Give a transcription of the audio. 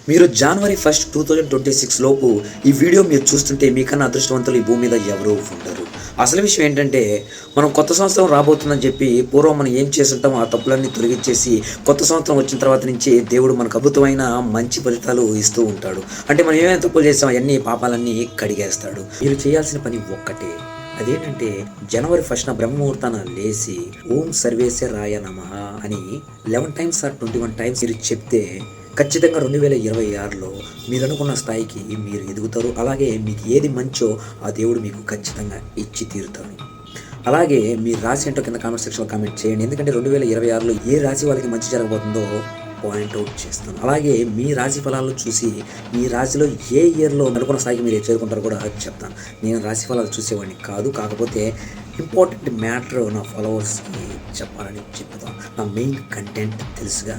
మీరు జనవరి 1, 2026 లోపు ఈ వీడియో మీరు చూస్తుంటే మీకన్నా అదృష్టవంతులు ఈ భూమి మీద ఎవరూ ఉండరు. అసలు విషయం ఏంటంటే, మనం కొత్త సంవత్సరం రాబోతుందని చెప్పి పూర్వం మనం ఏం చేసుంటామో ఆ తప్పులన్నీ తొలగించేసి కొత్త సంవత్సరం వచ్చిన తర్వాత నుంచి దేవుడు మనకు అద్భుతమైన మంచి ఫలితాలు ఇస్తూ ఉంటాడు. అంటే మనం ఏమైనా తప్పులు చేసామో అన్ని పాపాలన్నీ కడిగేస్తాడు. మీరు చేయాల్సిన పని ఒక్కటే. అదేంటంటే జనవరి 1న బ్రహ్మముహూర్తాన లేచి ఓం సర్వేశ్వరాయ నమః అని 11 టైమ్స్ ఆర్ 21 టైమ్స్ మీరు చెప్తే ఖచ్చితంగా 2026లో మీరు అనుకున్న స్థాయికి మీరు ఎదుగుతారు. అలాగే మీకు ఏది మంచో ఆ దేవుడు మీకు ఖచ్చితంగా ఇచ్చి తీరుతాడు. అలాగే మీ రాశి ఏంటో కింద కామెంట్ సెక్షన్లో కామెంట్ చేయండి. ఎందుకంటే 2026లో ఏ రాశి వాళ్ళకి మంచి జరగబోతుందో పాయింట్అవుట్ చేస్తాను. అలాగే మీ రాశి ఫలాలను చూసి మీ రాశిలో ఏ ఇయర్లో అనుకున్న స్థాయికి మీరు చేరుకుంటారో కూడా చెప్తాను. నేను రాశి ఫలాలు చూసేవాడిని కాదు, కాకపోతే ఇంపార్టెంట్ మ్యాటర్ నా ఫాలోవర్స్కి చెప్పాలని చెప్తాను. నా మెయిన్ కంటెంట్ తెలుసుగా.